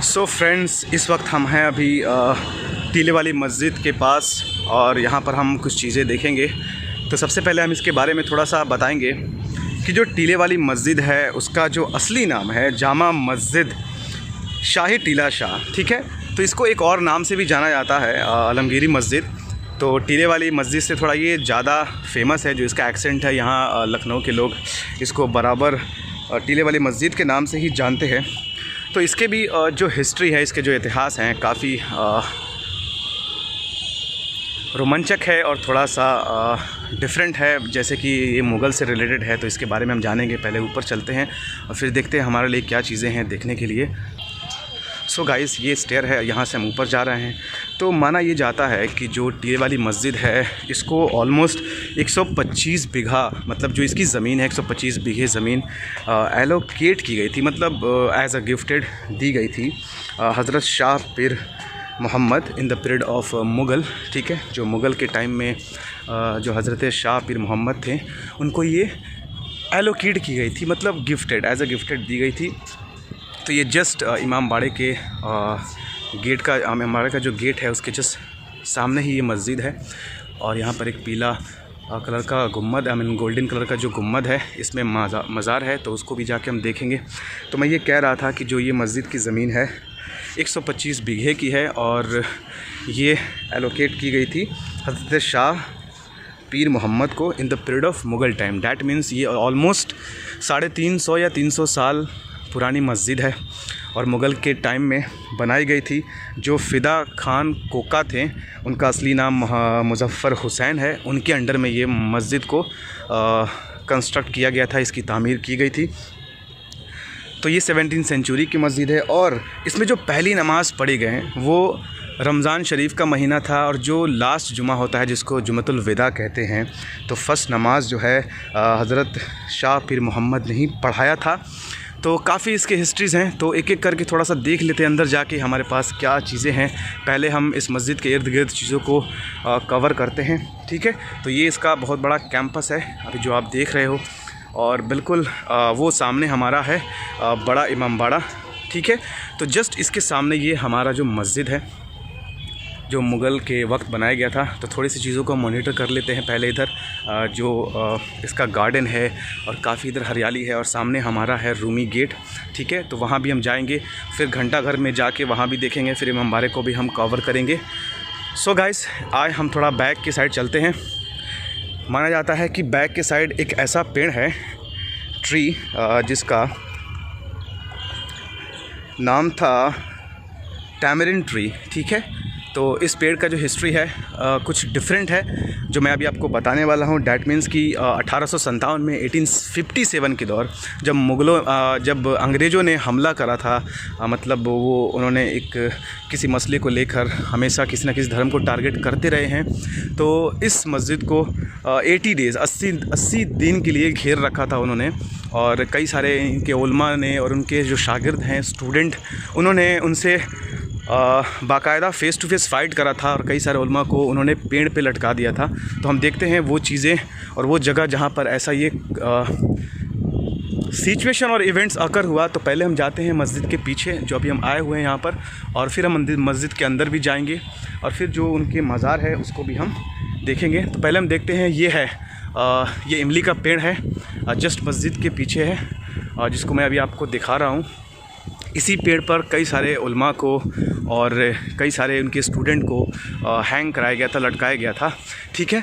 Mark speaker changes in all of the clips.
Speaker 1: So friends, इस वक्त हम हैं अभी टीले वाली मस्जिद के पास और यहाँ पर हम कुछ चीज़ें देखेंगे। तो सबसे पहले हम इसके बारे में थोड़ा सा बताएंगे कि जो टीले वाली मस्जिद है उसका जो असली नाम है जामा मस्जिद शाही टीला शाह, ठीक है। तो इसको एक और नाम से भी जाना जाता है आलमगीरी मस्जिद। तो टीले वाली मस्जिद से थोड़ा ये ज़्यादा फेमस है, जो इसका एक्सेंट है यहाँ लखनऊ के लोग इसको बराबर टीले वाली मस्जिद के नाम से ही जानते हैं। तो इसके भी जो हिस्ट्री है, इसके जो इतिहास हैं काफ़ी रोमांचक है और थोड़ा सा डिफरेंट है, जैसे कि ये मुग़ल से रिलेटेड है। तो इसके बारे में हम जानेंगे। पहले ऊपर चलते हैं और फिर देखते हैं हमारे लिए क्या चीज़ें हैं देखने के लिए। सो गाइस, ये स्टेयर है, यहाँ से हम ऊपर जा रहे हैं। तो माना ये जाता है कि जो टीले वाली मस्जिद है इसको ऑलमोस्ट 125 बीघा, मतलब जो इसकी ज़मीन है 125 बीघे ज़मीन एलोकेट की गई थी, मतलब एज अ गिफ्टेड दी गई थी हज़रत Shah Pir Mohammad in the period of Mughal, ठीक है। जो मुग़ल के टाइम में जो हज़रत शाह पीर मोहम्मद थे उनको ये एलोकेट की गई थी, मतलब गिफ्टेड, एज अ गिफ्टेड दी गई थी। तो ये जस्ट इमाम बाड़े के गेट का, इमाम बाड़े का जो गेट है उसके जस्ट सामने ही ये मस्जिद है। और यहाँ पर एक पीला कलर का गुम्मद, गोल्डन कलर का जो गुम्मद है, इसमें मज़ार है, तो उसको भी जाके हम देखेंगे। तो मैं ये कह रहा था कि जो ये मस्जिद की ज़मीन है 125 बीघे की है और ये एलोकेट की गई थी हज़रत शाह पीर मोहम्मद को इन the period of Mughal time. That means ये ऑलमोस्ट 350 या 300 साल पुरानी मस्जिद है और मुग़ल के टाइम में बनाई गई थी। जो फ़िदा खान कोका थे, उनका असली नाम मुज़फ़्फ़र हुसैन है, उनके अंडर में ये मस्जिद को कंस्ट्रक्ट किया गया था, इसकी तामीर की गई थी। तो ये 17वीं सेंचुरी की मस्जिद है और इसमें जो पहली नमाज़ पढ़ी गए वो रमज़ान शरीफ का महीना था और जो लास्ट जुमा होता है जिसको जुमतुल विदा कहते हैं, तो फ़र्स्ट नमाज जो है हज़रत शाह पीर मोहम्मद ने ही पढ़ाया था। तो काफ़ी इसके हिस्ट्रीज़ हैं, तो एक एक करके थोड़ा सा देख लेते हैं अंदर जाके हमारे पास क्या चीज़ें हैं। पहले हम इस मस्जिद के इर्द गिर्द चीज़ों को कवर करते हैं, ठीक है। तो ये इसका बहुत बड़ा कैंपस है अभी जो आप देख रहे हो, और बिल्कुल वो सामने हमारा है बड़ा इमाम बाड़ा, ठीक है। तो जस्ट इसके सामने ये हमारा जो मस्जिद है जो मुग़ल के वक्त बनाया गया था। तो थोड़ी सी चीज़ों को मॉनिटर कर लेते हैं। पहले इधर जो इसका गार्डन है और काफ़ी इधर हरियाली है और सामने हमारा है रूमी गेट, ठीक है। तो वहाँ भी हम जाएंगे, फिर घंटा घर में जाके वहाँ भी देखेंगे, फिर इमाम बाड़े को भी हम कवर करेंगे। सो गाइस, आए हम थोड़ा बैक की साइड चलते हैं। माना जाता है कि बैक के साइड एक ऐसा पेड़ है, ट्री, जिसका नाम था टैमरिन ट्री, ठीक है। तो इस पेड़ का जो हिस्ट्री है कुछ डिफरेंट है, जो मैं अभी आपको बताने वाला हूँ। डैट मीन्स कि 1857 में 1857 के दौर जब अंग्रेज़ों ने हमला करा था, मतलब वो उन्होंने एक किसी मसले को लेकर हमेशा किसी न किसी धर्म को टारगेट करते रहे हैं। तो इस मस्जिद को 80 डेज़ 80 दिन के लिए घेर रखा था उन्होंने, और कई सारे इनके उलमा ने और उनके जो शागिर्द हैं, स्टूडेंट, उन्होंने उनसे बाकायदा फ़ेस टू फेस फ़ाइट करा था और कई सारे उलमा को उन्होंने पेड़ पे लटका दिया था। तो हम देखते हैं वो चीज़ें और वो जगह जहाँ पर ऐसा ये सिचुएशन और इवेंट्स आकर हुआ। तो पहले हम जाते हैं मस्जिद के पीछे, जो अभी हम आए हुए हैं यहाँ पर, और फिर हम मस्जिद के अंदर भी जाएंगे और फिर जो उनके मज़ार है उसको भी हम देखेंगे। तो पहले हम देखते हैं, ये है ये इमली का पेड़ है, जस्ट मस्जिद के पीछे है, जिसको मैं अभी आपको दिखा रहा हूँ। इसी पेड़ पर कई सारे उलमा को और कई सारे उनके स्टूडेंट को हैंग कराया गया था, लटकाया गया था, ठीक है।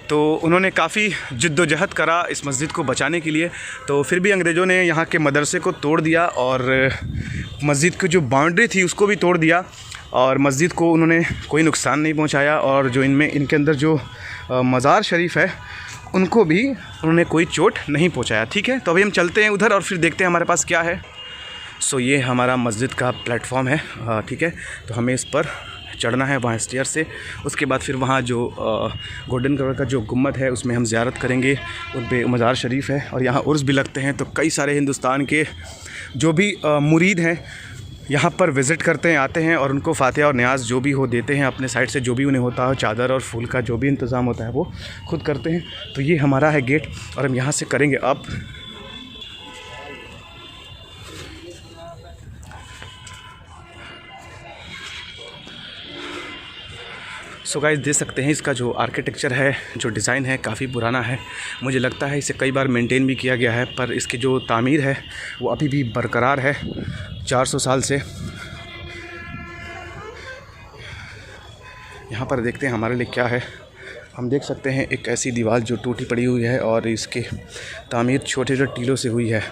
Speaker 1: तो उन्होंने काफ़ी जिद्दोजहद करा इस मस्जिद को बचाने के लिए। तो फिर भी अंग्रेज़ों ने यहाँ के मदरसे को तोड़ दिया और मस्जिद की जो बाउंड्री थी उसको भी तोड़ दिया, और मस्जिद को उन्होंने कोई नुकसान नहीं पहुँचाया। और जो इनके अंदर जो मज़ार शरीफ है उनको भी उन्होंने कोई चोट नहीं पहुँचाया, ठीक है। तो अभी हम चलते हैं उधर और फिर देखते हैं हमारे पास क्या है। सो ये हमारा मस्जिद का प्लेटफॉर्म है, ठीक है। तो हमें इस पर चढ़ना है वहाँ स्टेयर से। उसके बाद फिर वहाँ जो गोल्डन कलर का जो गुम्मद है उसमें हम ज़ियारत करेंगे, उन पे मज़ार शरीफ है और यहाँ उर्स भी लगते हैं। तो कई सारे हिंदुस्तान के जो भी मुरीद हैं यहाँ पर विज़िट करते हैं, आते हैं और उनको फ़ातिहा और न्याज़ जो भी हो देते हैं अपने साइड से, जो भी उन्हें होता है, चादर और फूल का जो भी इंतज़ाम होता है वो खुद करते हैं। तो ये हमारा है गेट और हम यहाँ से करेंगे अब सो गाइस देख सकते हैं इसका जो आर्किटेक्चर है, जो डिज़ाइन है, काफ़ी पुराना है। मुझे लगता है इसे कई बार मेंटेन भी किया गया है, पर इसकी जो तामीर है वो अभी भी बरकरार है 400 साल से। यहाँ पर देखते हैं हमारे लिए क्या है। हम देख सकते हैं एक ऐसी दीवार जो टूटी पड़ी हुई है और इसकी तामीर छोटे छोटे टीलों से हुई है।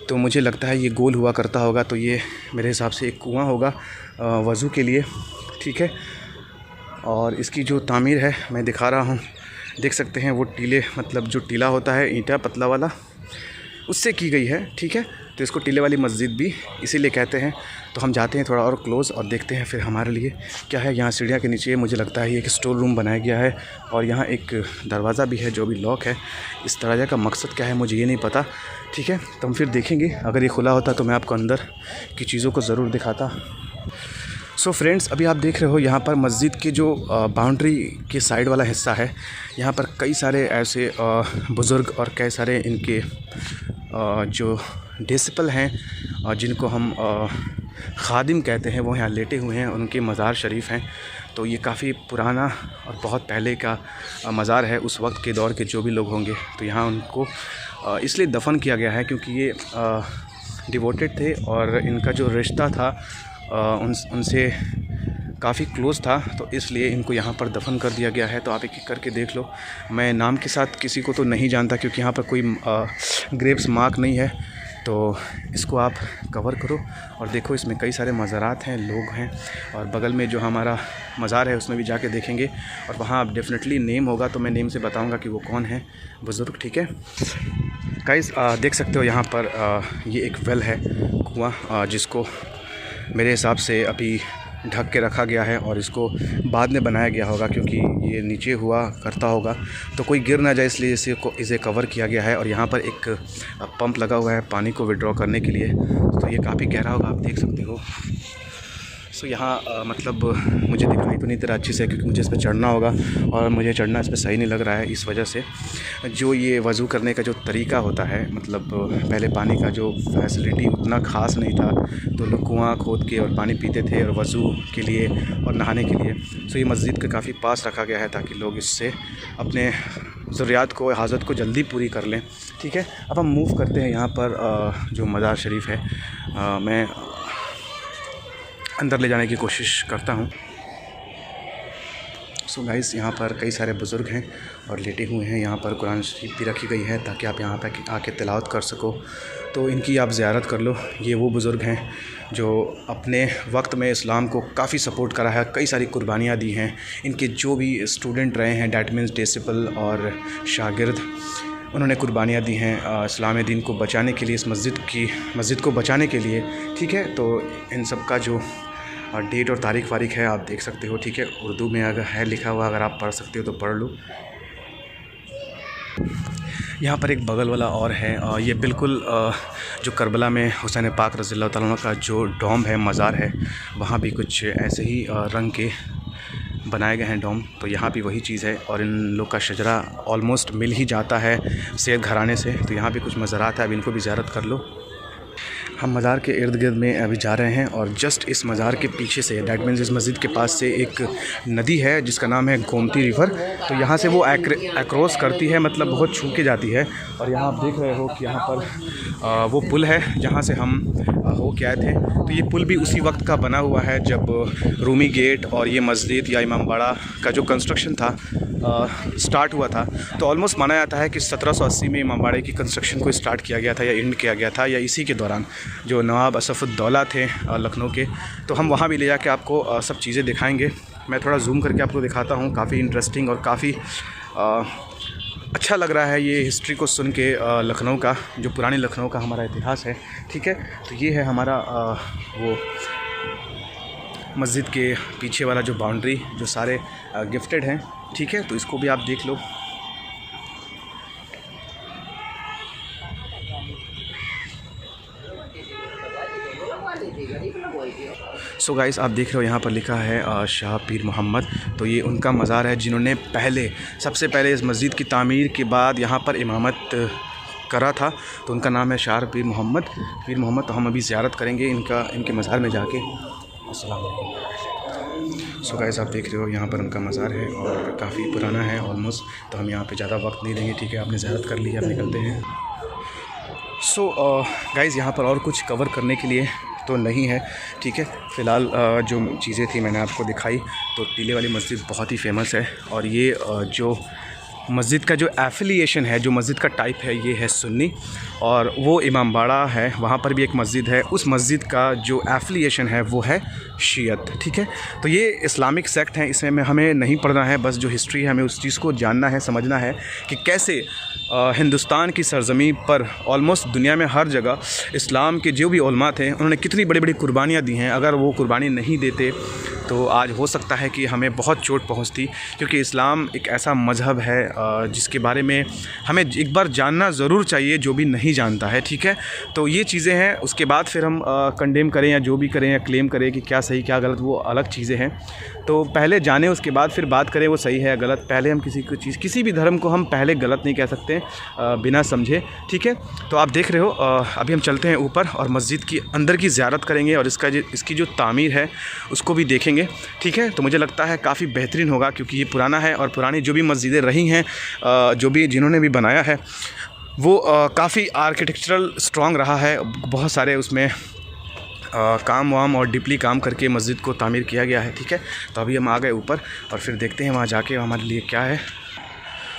Speaker 1: तो मुझे लगता है ये गोल हुआ करता होगा, तो ये मेरे हिसाब से एक कुआं होगा वज़ू के लिए, ठीक है। और इसकी जो तामीर है मैं दिखा रहा हूँ, देख सकते हैं वो टीले, मतलब जो टीला होता है ईंटा पतला वाला, उससे की गई है, ठीक है। तो इसको टीले वाली मस्जिद भी इसीलिए कहते हैं। तो हम जाते हैं थोड़ा और क्लोज़ और देखते हैं फिर हमारे लिए क्या है। यहाँ सीढ़ियाँ के नीचे मुझे लगता है ये एक स्टोर रूम बनाया गया है और यहाँ एक दरवाज़ा भी है जो भी लॉक है। इस दरवाज़ा का मकसद क्या है मुझे ये नहीं पता, ठीक है। तो हम फिर देखेंगे, अगर ये खुला होता तो मैं आपको अंदर की चीज़ों को ज़रूर दिखाता। सो फ्रेंड्स, अभी आप देख रहे हो यहाँ पर मस्जिद के जो बाउंड्री के साइड वाला हिस्सा है, यहाँ पर कई सारे ऐसे बुज़ुर्ग और कई सारे इनके जो डिसिपल हैं जिनको हम खादिम कहते हैं, वो यहाँ लेटे हुए हैं। उनके मज़ार शरीफ हैं। तो ये काफ़ी पुराना और बहुत पहले का मज़ार है, उस वक्त के दौर के जो भी लोग होंगे। तो यहाँ उनको इसलिए दफन किया गया है क्योंकि ये डिवोटेड थे और इनका जो रिश्ता था उनसे काफ़ी क्लोज़ था, तो इसलिए इनको यहाँ पर दफन कर दिया गया है। तो आप एक एक करके देख लो। मैं नाम के साथ किसी को तो नहीं जानता क्योंकि यहाँ पर कोई ग्रेव्स मार्क नहीं है, तो इसको आप कवर करो और देखो। इसमें कई सारे मज़ारात हैं, लोग हैं, और बगल में जो हमारा मज़ार है उसमें भी जाके देखेंगे और वहाँ आप डेफिनेटली नेम होगा तो मैं नेम से बताऊँगा कि वो कौन है बुज़ुर्ग, ठीक है। गाइस देख सकते हो यहाँ पर ये एक वेल है, कुआँ, जिसको मेरे हिसाब से अभी ढक के रखा गया है और इसको बाद में बनाया गया होगा क्योंकि ये नीचे हुआ करता होगा तो कोई गिर ना जाए, इसलिए इसे कवर किया गया है। और यहाँ पर एक पंप लगा हुआ है पानी को विड्रॉ करने के लिए, तो ये काफ़ी गहरा होगा, आप देख सकते हो। सो यहाँ मतलब मुझे दिखाई तो नहीं दे रहा अच्छे से क्योंकि मुझे इस पर चढ़ना होगा और मुझे चढ़ना इस पर सही नहीं लग रहा है। इस वजह से जो ये वज़ू करने का जो तरीका होता है, मतलब पहले पानी का जो फैसिलिटी उतना ख़ास नहीं था, तो लोग कुआँ खोद के और पानी पीते थे और वज़ू के लिए और नहाने के लिए। सो ये मस्जिद के काफ़ी पास रखा गया है ताकि लोग इससे अपने ज़रूरियात को, हाजत को जल्दी पूरी कर लें, ठीक है। अब हम मूव करते हैं यहाँ पर जो मज़ार शरीफ है, मैं अंदर ले जाने की कोशिश करता हूँ। सो गाइस, यहाँ पर कई सारे बुज़ुर्ग हैं और लेटे हुए हैं। यहाँ पर कुरान शरीफ भी रखी गई है ताकि आप यहाँ पर आके तिलावत कर सको, तो इनकी आप ज़ियारत कर लो। ये वो बुज़ुर्ग हैं जो अपने वक्त में इस्लाम को काफ़ी सपोर्ट करा है, कई सारी कुर्बानियाँ दी हैं। इनके जो भी स्टूडेंट रहे हैं, डैट मीन्स डिसिपल और शागिर्द, उन्होंने कुर्बानियाँ दी हैं इस्लाम दीन को बचाने के लिए, इस मस्जिद को बचाने के लिए, ठीक है। तो इन सब का जो डेट और तारीख़ वारीख है आप देख सकते हो, ठीक है। उर्दू में अगर है लिखा हुआ, अगर आप पढ़ सकते हो तो पढ़ लो। यहाँ पर एक बगल वाला और है, ये बिल्कुल जो करबला में हुसैन पाक रज़ियल्लाहु तआला अन्हु का जो डोम है, मज़ार है, वहाँ भी कुछ ऐसे ही रंग के बनाए गए हैं डोम। तो यहाँ भी वही चीज़ है और इन लोग का शजरा ऑलमोस्ट मिल ही जाता है सैयद घराने से। तो यहाँ भी कुछ मज़ारात है, अब इनको भी ज़ियारत कर लो। हम मज़ार के इर्द गिर्द में अभी जा रहे हैं और जस्ट इस मज़ार के पीछे से, डैट मीन्स इस मस्जिद के पास से एक नदी है जिसका नाम है गोमती रिवर। तो यहाँ से वो एक्रॉस करती है, मतलब बहुत छू के जाती है। और यहाँ आप देख रहे हो कि यहाँ पर वो पुल है जहाँ से हम हो के आए थे। तो ये पुल भी उसी वक्त का बना हुआ है जब रूमी गेट और ये मस्जिद या इमामबाड़ा का जो कंस्ट्रक्शन था स्टार्ट हुआ था। तो ऑलमोस्ट माना जाता है कि 1780 में इमामबाड़े की कंस्ट्रक्शन को स्टार्ट किया गया था या एंड किया गया था, या इसी के दौरान जो नवाब असफ़ुद्दौला थे लखनऊ के। तो हम वहाँ भी ले जाके आपको सब चीज़ें दिखाएंगे। मैं थोड़ा जूम करके आपको दिखाता हूँ। काफ़ी इंटरेस्टिंग और काफ़ी अच्छा लग रहा है ये हिस्ट्री को सुन के, लखनऊ का जो पुरानी लखनऊ का हमारा इतिहास है, ठीक है। तो ये है हमारा वो मस्जिद के पीछे वाला जो बाउंड्री, जो सारे गिफ्टेड हैं, ठीक है। तो इसको भी आप देख लो। सो गाइस, आप देख रहे हो यहाँ पर लिखा है शाह पीर मोहम्मद। तो ये उनका मज़ार है जिन्होंने सबसे पहले इस मस्जिद की तामीर के बाद यहाँ पर इमामत करा था। तो उनका नाम है शाह पीर मोहम्मद। तो हम अभी ज़ियारत करेंगे इनके मज़ार में जाके। अस्सलाम वालेकुम। सो गाइस आप देख रहे हो यहाँ पर उनका मज़ार है और काफ़ी पुराना है ऑलमोस्ट, तो हम यहाँ पे ज़्यादा वक्त नहीं देंगे, ठीक है। आपने ज़ियारत कर ली, अब निकलते हैं। सो गाइस यहाँ पर और कुछ कवर करने के लिए तो नहीं है, ठीक है। फ़िलहाल जो चीज़ें थी मैंने आपको दिखाई। तो टीले वाली मस्जिद बहुत ही फेमस है और ये जो मस्जिद का जो एफिलिएशन है, जो मस्जिद का टाइप है, ये है सुन्नी। और वो इमामबाड़ा है, वहाँ पर भी एक मस्जिद है, उस मस्जिद का जो एफिलिएशन है वो है शियत, ठीक है। तो ये इस्लामिक सेक्ट है, इसमें हमें नहीं पढ़ना है, बस जो हिस्ट्री है हमें उस चीज़ को जानना है, समझना है कि कैसे हिंदुस्तान की सरज़मीं पर ऑलमोस्ट दुनिया में हर जगह इस्लाम के जो भी उलमा थे उन्होंने कितनी बड़ी बड़ी कुर्बानियाँ दी हैं। अगर वो कुर्बानी नहीं देते तो आज हो सकता है कि हमें बहुत चोट पहुंचती, क्योंकि इस्लाम एक ऐसा मज़हब है जिसके बारे में हमें एक बार जानना ज़रूर चाहिए, जो भी नहीं जानता है, ठीक है। तो ये चीज़ें हैं, उसके बाद फिर हम कंडेम करें या जो भी करें या क्लेम करें कि क्या सही क्या गलत, वो अलग चीज़ें हैं। तो पहले जाने, उसके बाद फिर बात करें वो सही है या गलत। पहले हम किसी भी धर्म को हम पहले गलत नहीं कह सकते बिना समझे, ठीक है। तो आप देख रहे हो अभी हम चलते हैं ऊपर और मस्जिद की अंदर की ज़ियारत करेंगे और इसकी जो तामीर है उसको भी देखेंगे, ठीक है। तो मुझे लगता है काफ़ी बेहतरीन होगा, क्योंकि ये पुराना है और पुरानी जो भी मस्जिदें रही हैं, जिन्होंने भी बनाया है वो काफ़ी आर्किटेक्चरल स्ट्रॉन्ग रहा है। बहुत सारे उसमें काम वाम और डीपली काम करके मस्जिद को तामीर किया गया है, ठीक है। तो अभी हम आ गए ऊपर और फिर देखते हैं वहाँ जाके हमारे लिए क्या है।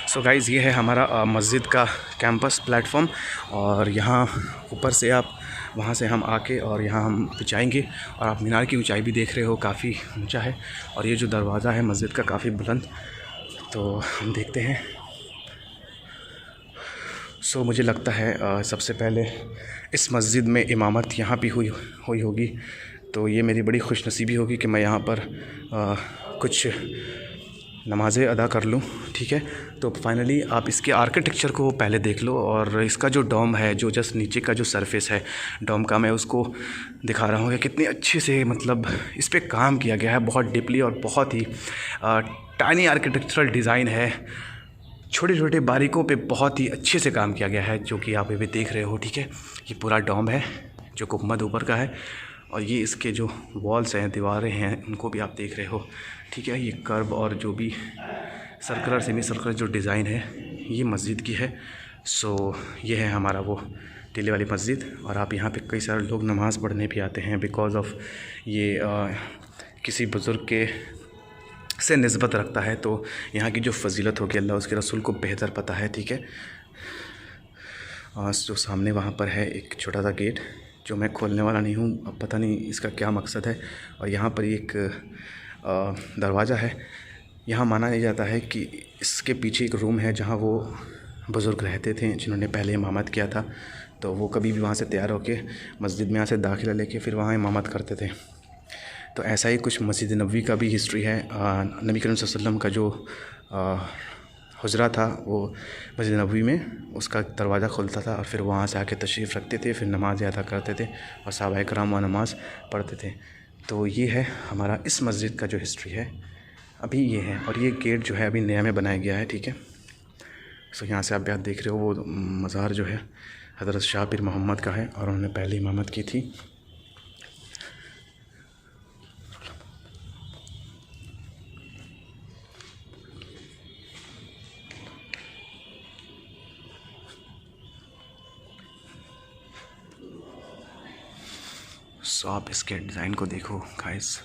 Speaker 1: सो गाइज़ ये है हमारा मस्जिद का कैंपस प्लेटफॉर्म और यहाँ ऊपर से आप वहाँ से हम आके और यहाँ हम जाएंगे और आप मीनार की ऊंचाई भी देख रहे हो, काफ़ी ऊंचा है। और ये जो दरवाज़ा है मस्जिद का काफ़ी बुलंद, तो हम देखते हैं। सो मुझे लगता है सबसे पहले इस मस्जिद में इमामत यहाँ भी हुई होगी, तो ये मेरी बड़ी खुशनसीबी होगी कि मैं यहाँ पर कुछ नमाज़ें अदा कर लूँ, ठीक है। तो फाइनली आप इसके आर्किटेक्चर को पहले देख लो और इसका जो डोम है, जो जस्ट नीचे का जो सरफेस है डोम का, मैं उसको दिखा रहा हूँ कि कितने अच्छे से मतलब इस पर काम किया गया है, बहुत डीपली और बहुत ही टाइनी आर्किटेक्चरल डिज़ाइन है। छोटे छोटे बारीकों पे बहुत ही अच्छे से काम किया गया है, जो कि आप अभी देख रहे हो, ठीक है। ये पूरा डोम है जो गुंबद ऊपर का है और ये इसके जो वॉल्स हैं, दीवारें हैं, उनको भी आप देख रहे हो, ठीक है। ये कर्व और जो भी सर्कुलर सेमी सर्कुलर जो डिज़ाइन है ये मस्जिद की है। सो ये है हमारा वो टीले वाली मस्जिद और आप यहाँ पे कई सारे लोग नमाज़ पढ़ने भी आते हैं, बिकॉज़ ऑफ ये किसी बुज़ुर्ग के से निस्बत रखता है। तो यहाँ की जो फजीलत होगी अल्लाह उसके रसूल को बेहतर पता है, ठीक है। जो सामने वहाँ पर है एक छोटा सा गेट जो मैं खोलने वाला नहीं हूँ, अब पता नहीं इसका क्या मकसद है। और यहाँ पर एक दरवाज़ा है। यहाँ माना नहीं जाता है कि इसके पीछे एक रूम है जहाँ वो बुज़ुर्ग रहते थे जिन्होंने पहले इमामत किया था, तो वो कभी भी वहाँ से तैयार होकर मस्जिद में यहाँ से दाखिला लेके फिर वहाँ इमामत करते थे। तो ऐसा ही कुछ मस्जिद नबवी का भी हिस्ट्री है। नबी करीम सल्लल्लाहु अलैहि वसल्लम का जो हुजरा था वो मस्जिद नबवी में उसका दरवाज़ा खुलता था और फिर वहाँ से आके तशरीफ़ रखते थे, फिर नमाज़ अदा करते थे और सहाबाए कराम वहाँ नमाज़ पढ़ते थे। तो ये है हमारा इस मस्जिद का जो हिस्ट्री है अभी ये है। और ये गेट जो है अभी नया में बनाया गया है, ठीक है। सो यहाँ से आप देख रहे हो वो मज़ार जो है हज़रत शाह पीर मोहम्मद का है और उन्होंने पहले इमामत की थी। सो आप इसके डिज़ाइन को देखो गाइस,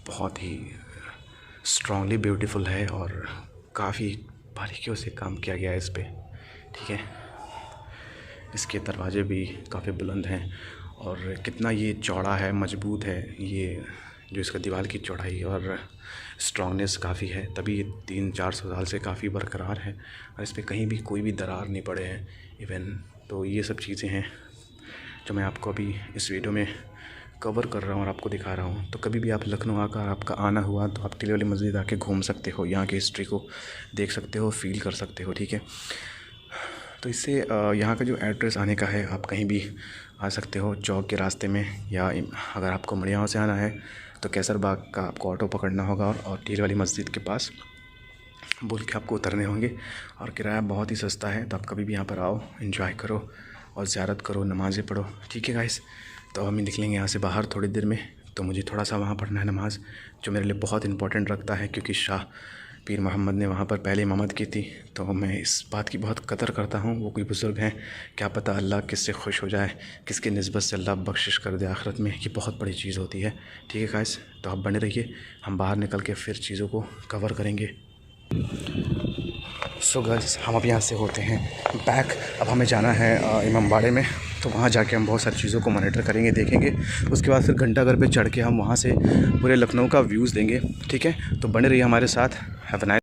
Speaker 1: बहुत ही स्ट्रॉन्गली ब्यूटीफुल है और काफ़ी बारीकियों से काम किया गया है इस पे, ठीक है। इसके दरवाजे भी काफ़ी बुलंद हैं और कितना ये चौड़ा है, मजबूत है। ये जो इसका दीवार की चौड़ाई और स्ट्रॉन्गनेस काफ़ी है, तभी ये 300-400 साल से काफ़ी बरकरार है और इस पर कहीं भी कोई भी दरार नहीं पड़े हैं इवन। तो ये सब चीज़ें हैं जो मैं आपको अभी इस वीडियो में कवर कर रहा हूँ और आपको दिखा रहा हूँ। तो कभी भी आप लखनऊ आकर आपका आना हुआ तो आप टीले वाली मस्जिद आके घूम सकते हो, यहाँ की हिस्ट्री को देख सकते हो, फील कर सकते हो, ठीक है। तो इससे यहाँ का जो एड्रेस आने का है, आप कहीं भी आ सकते हो चौक के रास्ते में, या अगर आपको मड़ियाँव से आना है तो कैसर बाग का आपको ऑटो पकड़ना होगा और टीले वाली मस्जिद के पास बोल के आपको उतरने होंगे। और किराया बहुत ही सस्ता है, तो आप कभी भी यहाँ पर आओ, एंजॉय करो और ज़ियारत करो, नमाज़ें पढ़ो। ठीक है गाइस, तो हम निकलेंगे यहाँ से बाहर थोड़ी देर में। तो मुझे थोड़ा सा वहाँ पढ़ना है नमाज़, जो मेरे लिए बहुत इंपॉर्टेंट रखता है, क्योंकि शाह पीर मोहम्मद ने वहाँ पर पहले इमामत की थी। तो मैं इस बात की बहुत कदर करता हूँ। वो कोई बुज़ुर्ग हैं, क्या पता अल्लाह किससे खुश हो जाए, किसकी निस्बत से अल्लाह बख्शिश कर दे आखिरत में। ये बहुत बड़ी चीज़ होती है। ठीक है गाइस, तो आप बने रहिए, हम बाहर निकल के फिर चीज़ों को कवर करेंगे। सो गाइस, हम अब यहाँ से होते हैं बैक। अब हमें जाना है इमामबाड़े में, तो वहाँ जाके हम बहुत सारी चीज़ों को मॉनिटर करेंगे, देखेंगे। उसके बाद फिर घंटाघर पे चढ़ के हम वहाँ से पूरे लखनऊ का व्यूज़ देंगे। ठीक है, तो बने रहिए हमारे साथ। Have a nice.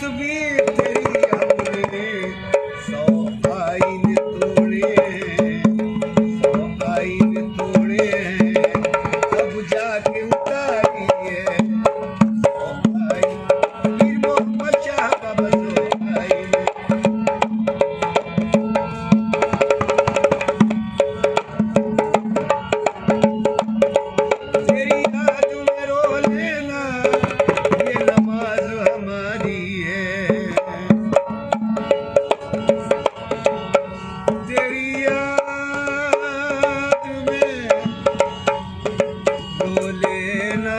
Speaker 2: तस्वीर तेरी हमने 100 आईन तोड़े, 100 आईन तोड़े तब जाके उतारी है 100 आईन। पीर मोहम्मद शाह बाबा 100 आईन। तेरी याद में रो लेना ये नमाज हमारी है। तेरी याद में रो लेना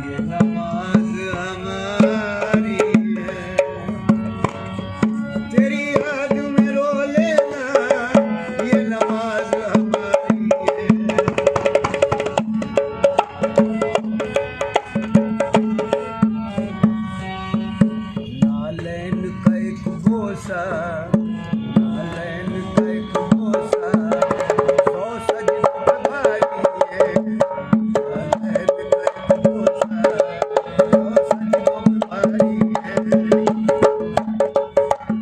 Speaker 2: ये नमाज हमारी है। तेरी याद में रो लेना ये नमाज हमारी है। नालैन का एक बोसा, नालैन का एक बोसा 100 सजदों पे भारी है। नालैन का एक बोसा 100 सजदों पे भारी है।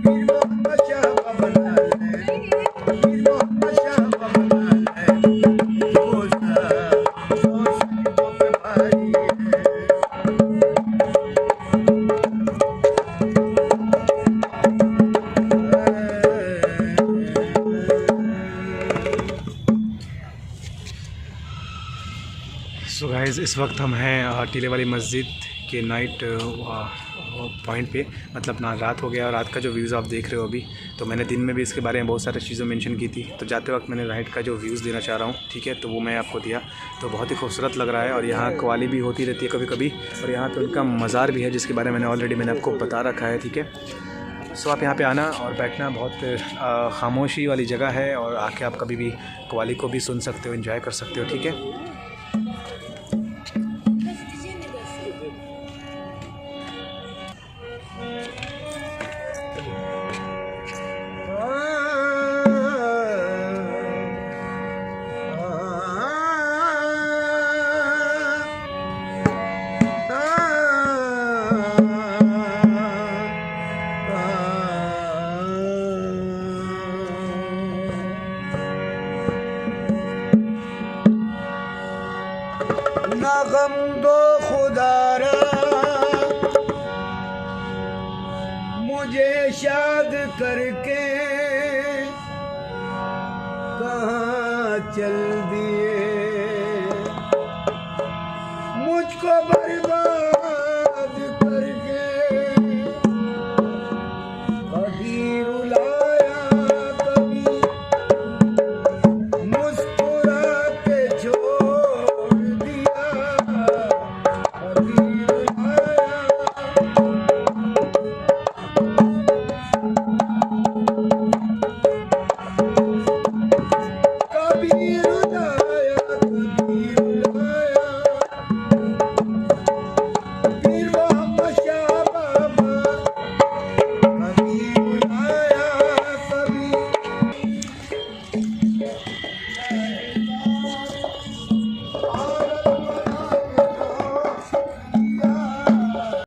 Speaker 2: पीर मोहम्मद शाह बाबा नालैन, पीर मोहम्मद शाह बाबा नालैन बोसा 100 सजदों पे भारी है।
Speaker 1: सो गाइस इस वक्त हम हैं टीले वाली मस्जिद के नाइट पॉइंट पे, मतलब ना रात हो गया और रात का जो व्यूज़ आप देख रहे हो अभी, तो मैंने दिन में भी इसके बारे में बहुत सारी चीज़ें मेंशन की थी, तो जाते वक्त मैंने नाइट का जो व्यूज़ देना चाह रहा हूँ, ठीक है, तो वो मैं आपको दिया, तो बहुत ही खूबसूरत लग रहा है। और यहाँ कवाली भी होती रहती है कभी कभी, और यहाँ पे उनका मज़ार भी है जिसके बारे में मैंने आपको बता रखा है, ठीक है। सो आप यहाँ पे आना और बैठना, बहुत खामोशी वाली जगह है, और आके आप कभी भी कवाली को भी सुन सकते हो, एंजॉय कर सकते हो, ठीक है।
Speaker 2: ना गम दो खुदारा मुझे शाद करके कहाँ चल दिए, मुझको बर्बाद